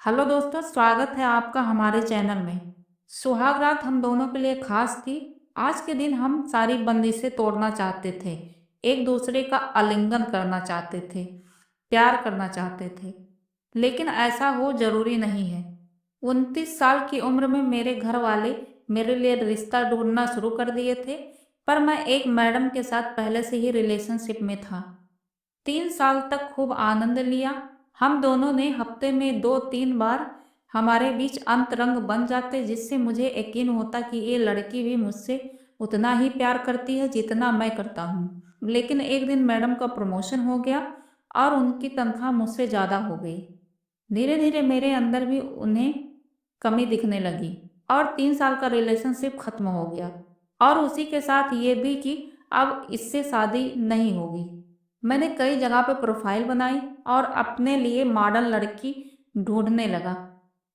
Hello दोस्तों, स्वागत है आपका हमारे चैनल में। सुहाग रात हम दोनों के लिए खास थी। आज के दिन हम सारी बंदिशें तोड़ना चाहते थे, एक दूसरे का आलिंगन करना चाहते थे, प्यार करना चाहते थे। लेकिन ऐसा हो जरूरी नहीं है। 29 साल की उम्र में मेरे घर वाले मेरे लिए रिश्ता ढूंढना शुरू कर दिए थे, पर मैं एक मैडम के साथ पहले से ही रिलेशनशिप में था। 3 साल तक खूब आनंद लिया। हम दोनों ने हफ्ते में 2-3 बार हमारे बीच अंतरंग बन जाते, जिससे मुझे यकीन होता कि ये लड़की भी मुझसे उतना ही प्यार करती है जितना मैं करता हूँ। लेकिन एक दिन मैडम का प्रमोशन हो गया और उनकी तनख्वाह मुझसे ज़्यादा हो गई। धीरे धीरे मेरे अंदर भी उन्हें कमी दिखने लगी और 3 साल का रिलेशनशिप खत्म हो गया। और उसी के साथ ये भी कि अब इससे शादी नहीं होगी। मैंने कई जगह पे प्रोफाइल बनाई और अपने लिए मॉडर्न लड़की ढूंढने लगा,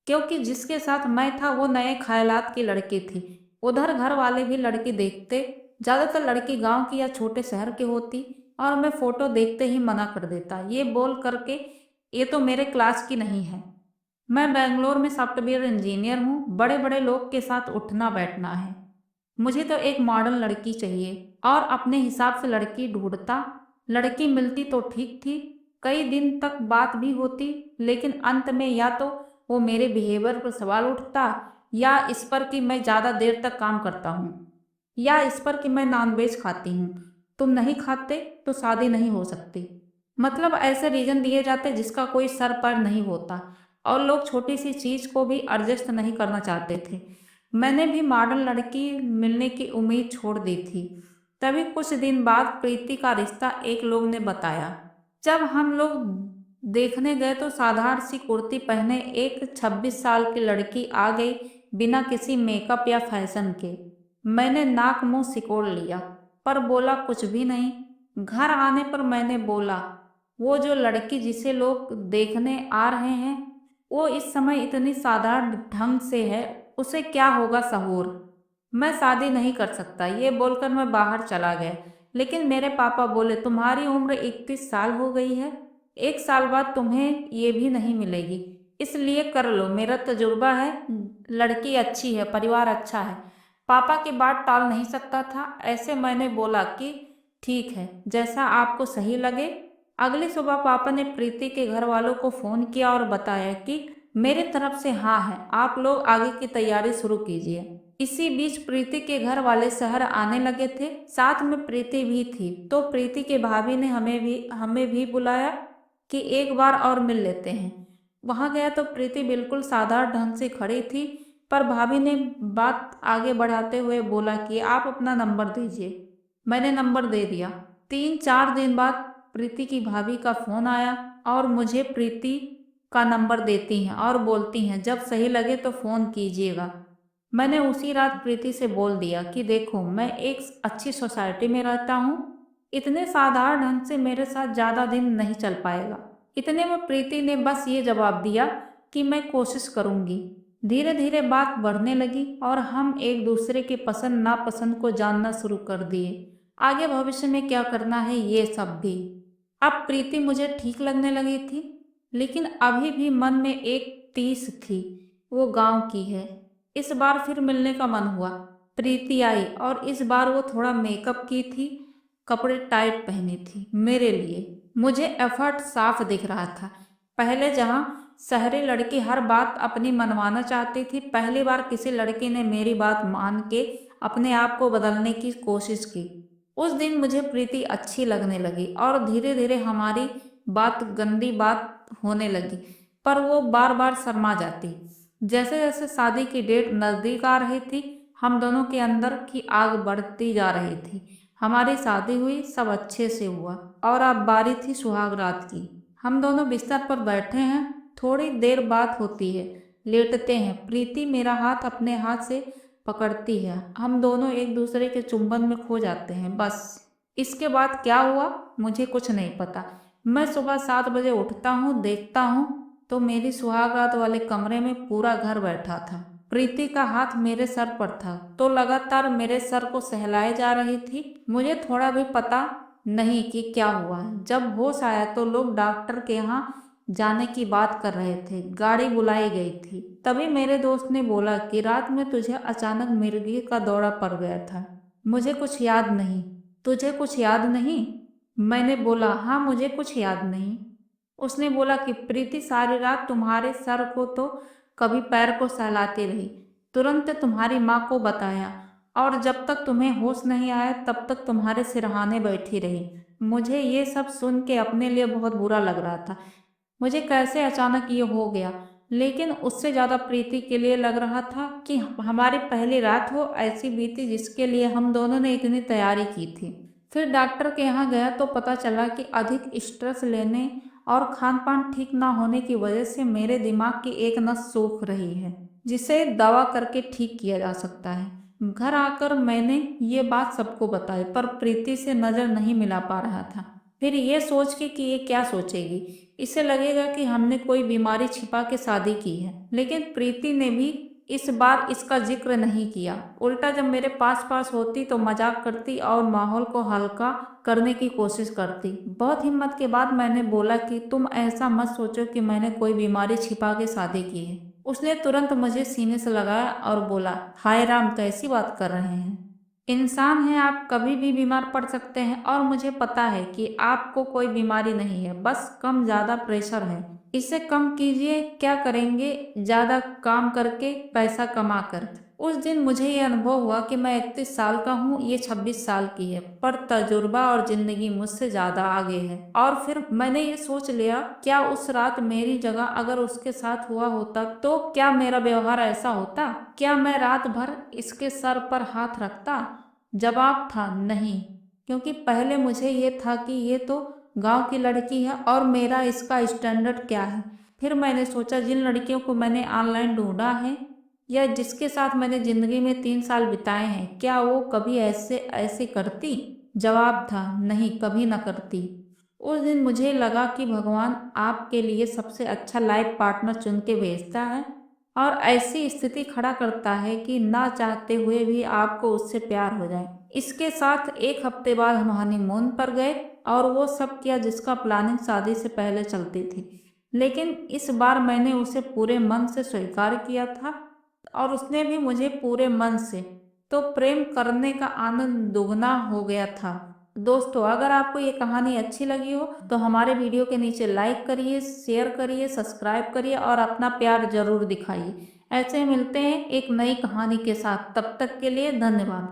क्योंकि जिसके साथ मैं था वो नए ख्यालात की लड़की थी। उधर घर वाले भी लड़की देखते, ज़्यादातर लड़की गांव की या छोटे शहर की होती, और मैं फोटो देखते ही मना कर देता, ये बोल करके ये तो मेरे क्लास की नहीं है। मैं बेंगलोर में सॉफ्टवेयर इंजीनियर हूँ, बड़े बड़े लोग के साथ उठना बैठना है। मुझे तो एक मॉडर्न लड़की चाहिए। और अपने हिसाब से लड़की ढूंढता। लड़की मिलती तो ठीक थी, कई दिन तक बात भी होती, लेकिन अंत में या तो वो मेरे बिहेवियर पर सवाल उठता, या इस पर कि मैं ज़्यादा देर तक काम करता हूँ, या इस पर कि मैं नॉनवेज खाती हूँ। तुम नहीं खाते तो शादी नहीं हो सकती। मतलब ऐसे रीजन दिए जाते जिसका कोई सर पर नहीं होता। और लोग छोटी सी चीज़ को भी एडजस्ट नहीं करना चाहते थे। मैंने भी मॉडर्न लड़की मिलने की उम्मीद छोड़ दी थी। तभी कुछ दिन बाद प्रीति का रिश्ता एक लोग ने बताया। जब हम लोग देखने गए तो साधारण सी कुर्ती पहने एक 26 साल की लड़की आ गई, बिना किसी मेकअप या फैशन के। मैंने नाक मुंह सिकोड़ लिया, पर बोला कुछ भी नहीं। घर आने पर मैंने बोला, वो जो लड़की जिसे लोग देखने आ रहे हैं, वो इस समय इतनी साधारण ढंग से है, उसे क्या होगा शहूर। मैं शादी नहीं कर सकता, ये बोलकर मैं बाहर चला गया। लेकिन मेरे पापा बोले, तुम्हारी उम्र 31 साल हो गई है, 1 साल बाद तुम्हें ये भी नहीं मिलेगी, इसलिए कर लो, मेरा तजुर्बा है, लड़की अच्छी है, परिवार अच्छा है। पापा की बात टाल नहीं सकता था। ऐसे मैंने बोला कि ठीक है, जैसा आपको सही लगे। अगली सुबह पापा ने प्रीति के घर वालों को फ़ोन किया और बताया कि मेरे तरफ से हाँ है, आप लोग आगे की तैयारी शुरू कीजिए। इसी बीच प्रीति के घर वाले शहर आने लगे थे, साथ में प्रीति भी थी, तो प्रीति के भाभी ने हमें भी बुलाया कि एक बार और मिल लेते हैं। वहां गया तो प्रीति बिल्कुल साधारण ढंग से खड़ी थी, पर भाभी ने बात आगे बढ़ाते हुए बोला कि आप अपना नंबर दीजिए। मैंने नंबर दे दिया। 3-4 दिन बाद प्रीति की भाभी का फोन आया और मुझे प्रीति का नंबर देती हैं और बोलती हैं, जब सही लगे तो फोन कीजिएगा। मैंने उसी रात प्रीति से बोल दिया कि देखो, मैं एक अच्छी सोसाइटी में रहता हूँ, इतने साधारण ढंग से मेरे साथ ज़्यादा दिन नहीं चल पाएगा। इतने में प्रीति ने बस ये जवाब दिया कि मैं कोशिश करूँगी। धीरे धीरे बात बढ़ने लगी और हम एक दूसरे के पसंद नापसंद को जानना शुरू कर दिए। आगे भविष्य में क्या करना है ये सब भी। अब प्रीति मुझे ठीक लगने लगी थी, लेकिन अभी भी मन में एक टीस थी, वो गांव की है। इस बार फिर मिलने का मन हुआ। प्रीति आई और इस बार वो थोड़ा मेकअप की थी, कपड़े टाइट पहनी थी मेरे लिए। मुझे एफर्ट साफ दिख रहा था। पहले जहाँ शहरी लड़की हर बात अपनी मनवाना चाहती थी, पहली बार किसी लड़की ने मेरी बात मान के अपने आप को बदलने की कोशिश की। उस दिन मुझे प्रीति अच्छी लगने लगी और धीरे धीरे हमारी बात गंदी बात होने लगी, पर वो बार बार शर्मा जाती। जैसे जैसे शादी की डेट नज़दीक आ रही थी, हम दोनों के अंदर की आग बढ़ती जा रही थी। हमारी शादी हुई, सब अच्छे से हुआ, और अब बारी थी सुहाग रात की। हम दोनों बिस्तर पर बैठे हैं, थोड़ी देर बात होती है, लेटते हैं। प्रीति मेरा हाथ अपने हाथ से पकड़ती है, हम दोनों एक दूसरे के चुंबन में खो जाते हैं। बस इसके बाद क्या हुआ मुझे कुछ नहीं पता। मैं सुबह 7 बजे उठता हूँ, देखता हूँ तो मेरी सुहागरात वाले कमरे में पूरा घर बैठा था। प्रीति का हाथ मेरे सर पर था, तो लगातार मेरे सर को सहलाए जा रही थी। मुझे थोड़ा भी पता नहीं कि क्या हुआ। जब होश आया तो लोग डॉक्टर के यहाँ जाने की बात कर रहे थे, गाड़ी बुलाई गई थी। तभी मेरे दोस्त ने बोला कि रात में तुझे अचानक मिर्गी का दौरा पड़ गया था। मुझे कुछ याद नहीं। तुझे कुछ याद नहीं? मैंने बोला, हाँ मुझे कुछ याद नहीं। उसने बोला कि प्रीति सारी रात तुम्हारे सर को तो कभी पैर को सहलाती रही, तुरंत तुम्हारी माँ को बताया, और जब तक तुम्हें होश नहीं आया तब तक तुम्हारे सिरहाने बैठी रही। मुझे ये सब सुन के अपने लिए बहुत बुरा लग रहा था। मुझे कैसे अचानक ये हो गया, लेकिन उससे ज़्यादा प्रीति के लिए लग रहा था कि हमारी पहली रात हो ऐसी बीती जिसके लिए हम दोनों ने इतनी तैयारी की थी। फिर डॉक्टर के यहाँ गया तो पता चला कि अधिक स्ट्रेस लेने और खान पान ठीक ना होने की वजह से मेरे दिमाग की एक नस सूख रही है, जिसे दवा करके ठीक किया जा सकता है। घर आकर मैंने ये बात सबको बताई, पर प्रीति से नज़र नहीं मिला पा रहा था। फिर ये सोच के कि ये क्या सोचेगी, इसे लगेगा कि हमने कोई बीमारी छिपा के शादी की है। लेकिन प्रीति ने भी इस बार इसका जिक्र नहीं किया। उल्टा जब मेरे पास पास होती तो मजाक करती और माहौल को हल्का करने की कोशिश करती। बहुत हिम्मत के बाद मैंने बोला कि तुम ऐसा मत सोचो कि मैंने कोई बीमारी छिपा के शादी की है। उसने तुरंत मुझे सीने से लगाया और बोला, हाय राम, कैसी बात कर रहे हैं? इंसान हैं आप, कभी भी बीमार पड़ सकते हैं, और मुझे पता है कि आपको कोई बीमारी नहीं है, बस कम ज़्यादा प्रेशर है। इसे कम कीजिए। क्या करेंगे ज़्यादा काम करके, पैसा कमा कर? उस दिन मुझे ये अनुभव हुआ कि मैं 31 साल का हूँ, ये 26 साल की है, पर तजुर्बा और जिंदगी मुझसे ज़्यादा आगे है। और फिर मैंने ये सोच लिया, क्या उस रात मेरी जगह अगर उसके साथ हुआ होता तो क्या मेरा व्यवहार ऐसा होता? क्या मैं रात भर इसके सर पर हाथ रखता? जवाब था नहीं, क्योंकि पहले मुझे ये था कि ये तो गांव की लड़की है और मेरा इसका स्टैंडर्ड क्या है। फिर मैंने सोचा, जिन लड़कियों को मैंने ऑनलाइन ढूंढा है या जिसके साथ मैंने जिंदगी में 3 साल बिताए हैं, क्या वो कभी ऐसे ऐसे करती? जवाब था नहीं, कभी ना करती। उस दिन मुझे लगा कि भगवान आपके लिए सबसे अच्छा लाइफ पार्टनर चुन के भेजता है और ऐसी स्थिति खड़ा करता है कि ना चाहते हुए भी आपको उससे प्यार हो जाए। इसके साथ एक हफ्ते बाद हम हनीमून पर गए और वो सब किया जिसका प्लानिंग शादी से पहले चलती थी। लेकिन इस बार मैंने उसे पूरे मन से स्वीकार किया था और उसने भी मुझे पूरे मन से। तो प्रेम करने का आनंद दुगना हो गया था। दोस्तों, अगर आपको ये कहानी अच्छी लगी हो तो हमारे वीडियो के नीचे लाइक करिए, शेयर करिए, सब्सक्राइब करिए और अपना प्यार जरूर दिखाइए। ऐसे मिलते हैं एक नई कहानी के साथ। तब तक के लिए धन्यवाद।